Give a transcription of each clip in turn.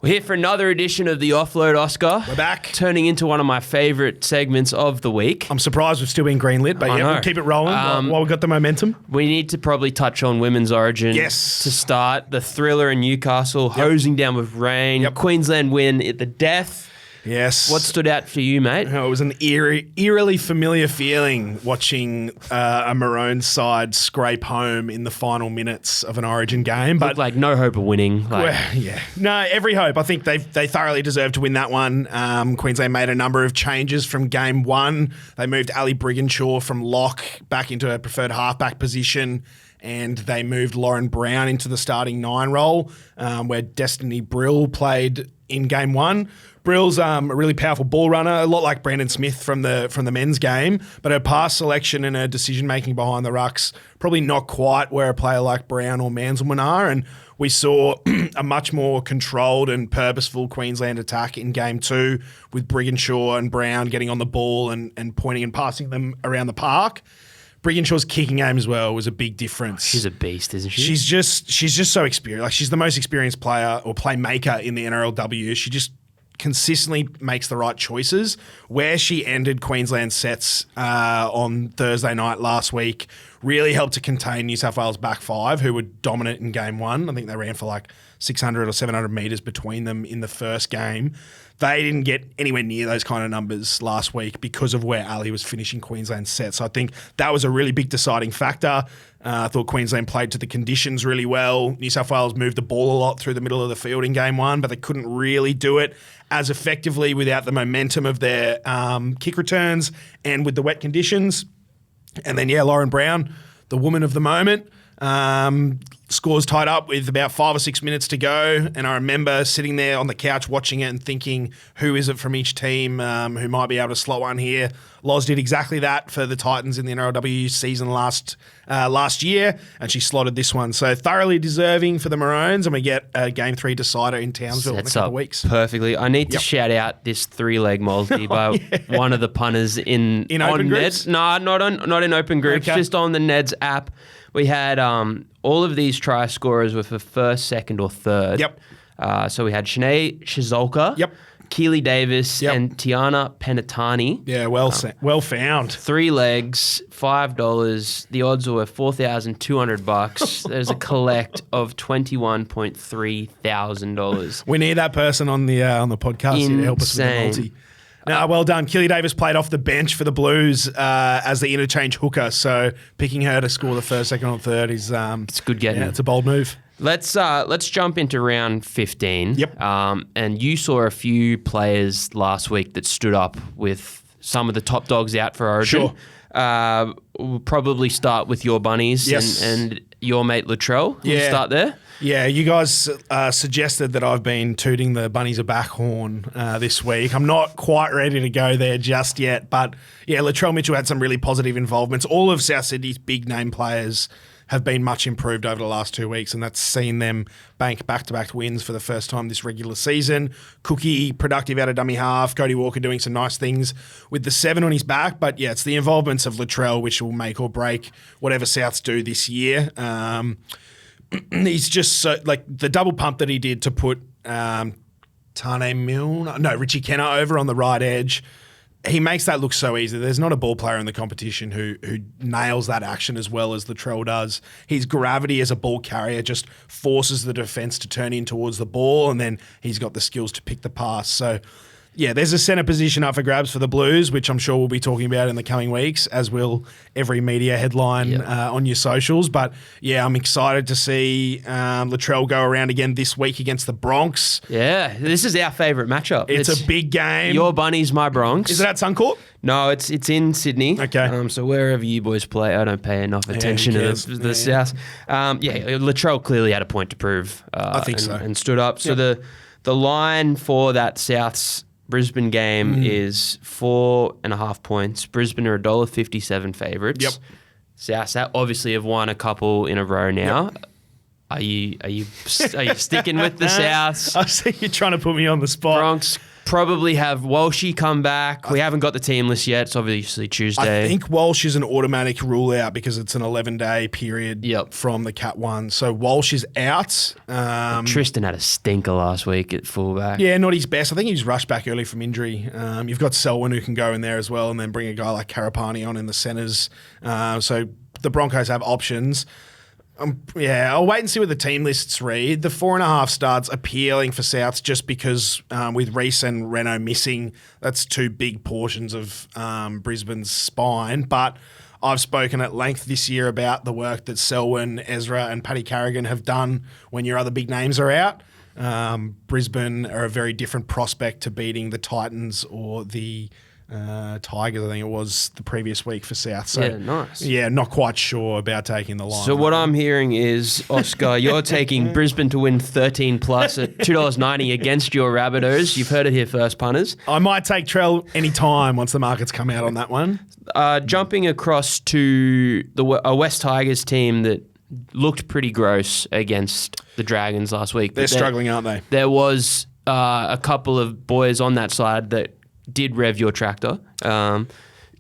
We're here for another edition of the Offload, Oscar. We're back. Turning into one of my favourite segments of the week. I'm surprised we've still been greenlit, but we'll keep it rolling while we've got the momentum. We need to probably touch on Women's Origin to start. The thriller in Newcastle, hosing down with rain. Queensland win at the death. Yes. What stood out for you, mate? It was an eerily familiar feeling watching a Maroon side scrape home in the final minutes of an Origin game. But looked like no hope of winning. No, every hope. I think they thoroughly deserve to win that one. Queensland made a number of changes from game one. They moved Ali Brigginshaw from lock back into a preferred halfback position, and they moved Lauren Brown into the starting 9 role, where Destiny Brill played in game one. Brill's a really powerful ball runner, a lot like Brandon Smith from the men's game, but her pass selection and her decision-making behind the rucks probably not quite where a player like Brown or Manselman are, and we saw a much more controlled and purposeful Queensland attack in game 2 with Brigginshaw and Brown getting on the ball and pointing and passing them around the park. Brigginshaw's kicking game as well was a big difference. She's a beast, isn't she? She's just so experienced. Like, she's the most experienced player or playmaker in the NRLW. She just consistently makes the right choices. Where she ended Queensland sets on Thursday night last week really helped to contain New South Wales back 5, who were dominant in game 1. I think they ran for like 600 or 700 metres between them in the first game. They didn't get anywhere near those kind of numbers last week because of where Ali was finishing Queensland's sets. So I think that was a really big deciding factor. I thought Queensland played to the conditions really well. New South Wales moved the ball a lot through the middle of the field in game 1, but they couldn't really do it as effectively without the momentum of their kick returns and with the wet conditions. And then, Lauren Brown, the woman of the moment, scores tied up with about 5 or 6 minutes to go, and I remember sitting there on the couch watching it and thinking, who is it from each team who might be able to slot one here? Loz did exactly that for the Titans in the NRLW season last year, and she slotted this one. So thoroughly deserving for the Maroons, and we get a Game 3 decider in Townsville in a couple of weeks. Perfectly. I need to shout out this 3-leg multi by one of the punters in open groups? Neds. No, not in open groups, just on the Neds app. We had all of these try scorers were for first, second, or third. So we had Shanae Shizolka, Keely Davis, and Tiana Penatani. Yeah, well found. 3 legs, $5. The odds were $4,200. There's a collect of $21.3 thousand. We need that person on the podcast here to help us with the multi. No, well done. Keely Davis played off the bench for the Blues as the interchange hooker, so picking her to score the first, second, or third is it's good getting. It's a bold move. Let's jump into round 15. And you saw a few players last week that stood up with some of the top dogs out for Origin. Sure. We'll probably start with your bunnies and your mate Latrell. We'll start there. Yeah, you guys suggested that I've been tooting the bunnies a back horn this week. I'm not quite ready to go there just yet, but Latrell Mitchell had some really positive involvements. All of South Sydney's big name players have been much improved over the last 2 weeks, and that's seen them bank back-to-back wins for the first time this regular season. Cookie, productive out of dummy half. Cody Walker doing some nice things with the 7 on his back. But, it's the involvements of Latrell which will make or break whatever Souths do this year. He's just so, like, the double pump that he did to put Richie Kenner over on the right edge. He makes that look so easy. There's not a ball player in the competition who nails that action as well as Latrell does. His gravity as a ball carrier just forces the defence to turn in towards the ball, and then he's got the skills to pick the pass. So, there's a centre position up for grabs for the Blues, which I'm sure we'll be talking about in the coming weeks, as will every media headline on your socials. But, I'm excited to see Latrell go around again this week against the Broncos. Yeah, this is our favourite matchup. It's a big game. Your bunnies, my Broncos. Is it at Suncorp? No, it's in Sydney. Okay. So wherever you boys play, I don't pay enough attention to the South. Latrell clearly had a point to prove. I think so. And stood up. So the line for that South's Brisbane game is 4.5 points. Brisbane are $1.57 favourites. South obviously have won a couple in a row now. Are you sticking with the Souths? I see you trying to put me on the spot. Bronx Probably have Walshy come back. We haven't got the team list yet. It's obviously Tuesday. I think Walsh is an automatic rule out because it's an 11-day period from the Cat 1. So Walsh is out. Tristan had a stinker last week at fullback. Yeah, not his best. I think he was rushed back early from injury. You've got Selwyn who can go in there as well and then bring a guy like Karapani on in the centres. So the Broncos have options. I'll wait and see what the team lists read. The 4.5 starts appealing for Souths just because with Reece and Renault missing, that's 2 big portions of Brisbane's spine. But I've spoken at length this year about the work that Selwyn, Ezra and Paddy Carrigan have done when your other big names are out. Brisbane are a very different prospect to beating the Titans or the Tigers, I think it was the previous week for South. So, yeah, nice. Yeah, not quite sure about taking the line. So what I'm hearing is, Oscar, you're taking Brisbane to win 13 plus at $2.90 against your Rabbitohs. You've heard it here first, punters. I might take Trell any time once the markets come out on that one. Jumping across to a West Tigers team that looked pretty gross against the Dragons last week. They're struggling, aren't they? There was a couple of boys on that side that did rev your tractor. Can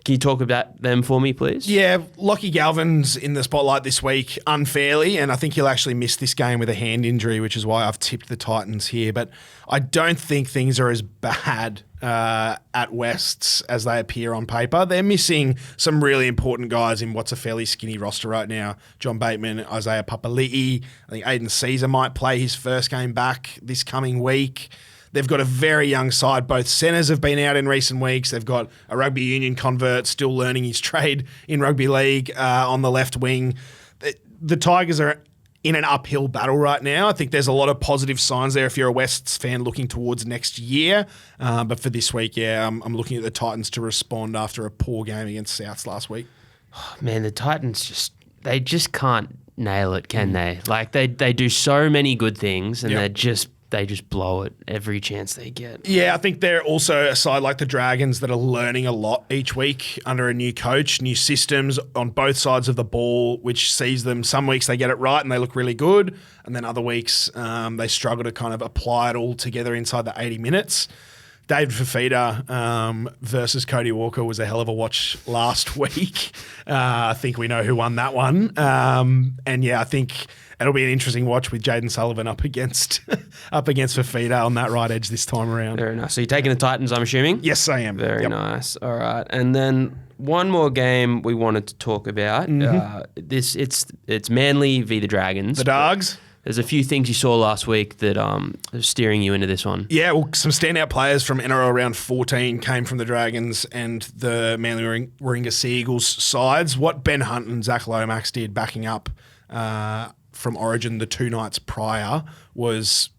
you talk about them for me, please? Yeah, Lockie Galvin's in the spotlight this week unfairly, and I think he'll actually miss this game with a hand injury, which is why I've tipped the Titans here. But I don't think things are as bad at Wests as they appear on paper. They're missing some really important guys in what's a fairly skinny roster right now. John Bateman, Isaiah Papali'i. I think Aiden Caesar might play his first game back this coming week. They've got a very young side. Both centres have been out in recent weeks. They've got a rugby union convert still learning his trade in rugby league on the left wing. The Tigers are in an uphill battle right now. I think there's a lot of positive signs there if you're a Wests fan looking towards next year. But for this week, I'm looking at the Titans to respond after a poor game against Souths last week. Oh, man, the Titans they just can't nail it, can they? Like they do so many good things and they just blow it every chance they get. Yeah, I think they're also a side like the Dragons that are learning a lot each week under a new coach, new systems on both sides of the ball, which sees them, some weeks they get it right and they look really good, and then other weeks they struggle to kind of apply it all together inside the 80 minutes. David Fafita versus Cody Walker was a hell of a watch last week. I think we know who won that one. I think it'll be an interesting watch with Jaden Sullivan up against Fafita on that right edge this time around. Very nice. So you're taking the Titans, I'm assuming? Yes, I am. Very nice. All right. And then one more game we wanted to talk about. It's Manly v. the Dragons. The Dogs. There's a few things you saw last week that are steering you into this one. Yeah, well, some standout players from NRL round 14 came from the Dragons and the Manly Warringah Sea Eagles sides. What Ben Hunt and Zach Lomax did backing up from Origin the 2 nights prior was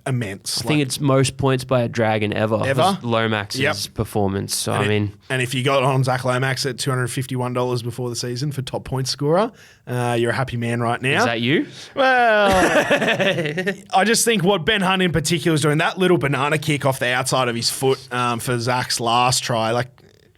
immense. I think it's most points by a Dragon ever. Lomax's performance. So and if you got on Zach Lomax at $251 before the season for top point scorer, you're a happy man right now. Is that you? Well, I just think what Ben Hunt in particular is doing, that little banana kick off the outside of his foot for Zach's last try,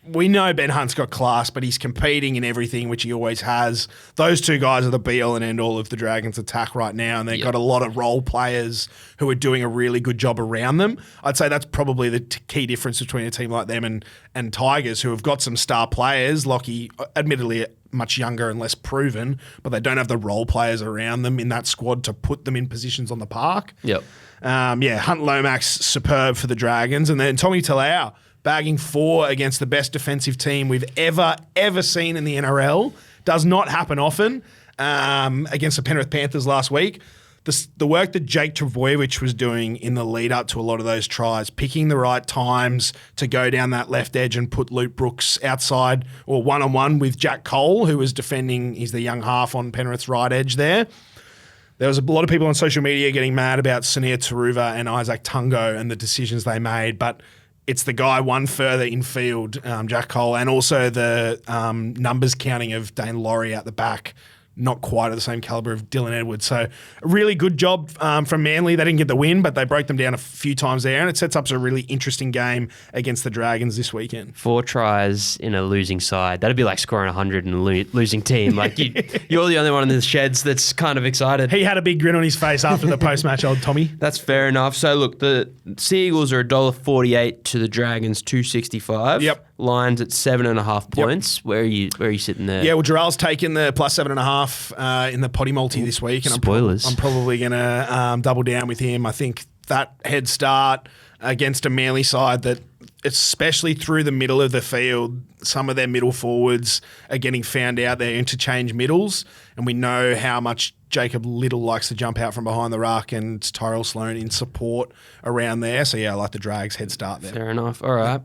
we know Ben Hunt's got class, but he's competing in everything, which he always has. Those two guys are the be-all and end-all of the Dragons' attack right now, and they've got a lot of role players who are doing a really good job around them. I'd say that's probably the key difference between a team like them and Tigers, who have got some star players. Lockie, admittedly, much younger and less proven, but they don't have the role players around them in that squad to put them in positions on the park. Yep. Hunt Lomax, superb for the Dragons. And then Tommy Talau, bagging 4 against the best defensive team we've ever seen in the NRL. Does not happen often against the Penrith Panthers last week. The work that Jake Trbojevic was doing in the lead up to a lot of those tries, picking the right times to go down that left edge and put Luke Brooks outside or one-on-one with Jack Cole, who was defending, he's the young half on Penrith's right edge there. There was a lot of people on social media getting mad about Sunia Taruva and Isaac Tungo and the decisions they made, but it's the guy one further in field, Jack Cole, and also the numbers counting of Dane Laurie out the back. not quite at the same calibre of Dylan Edwards. So a really good job from Manly. They didn't get the win, but they broke them down a few times there, and it sets up a really interesting game against the Dragons this weekend. 4 tries in a losing side. That'd be like scoring 100 in a losing team. Like you're the only one in the sheds that's kind of excited. He had a big grin on his face after the post-match, old Tommy. That's fair enough. So look, the Sea Eagles are $1.48 to the Dragons $2.65. Yep. Lions at 7.5 points. Yep. Where are you sitting there? Yeah, well, Jarrell's taken the plus 7.5 in the potty multi this week, and spoilers. I'm probably going to double down with him. I think that head start against a Manly side that, especially through the middle of the field, some of their middle forwards are getting found out. They're interchange middles, and we know how much Jacob Little likes to jump out from behind the ruck, and Tyrell Sloan in support around there. So, yeah, I like the Drags head start there. Fair enough. All right.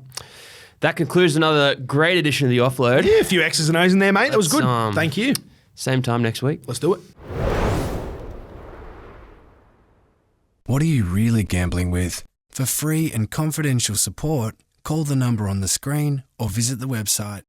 That concludes another great edition of the Offload. Yeah, a few X's and O's in there, mate. That was good. Thank you. Same time next week. Let's do it. What are you really gambling with? For free and confidential support, call the number on the screen or visit the website.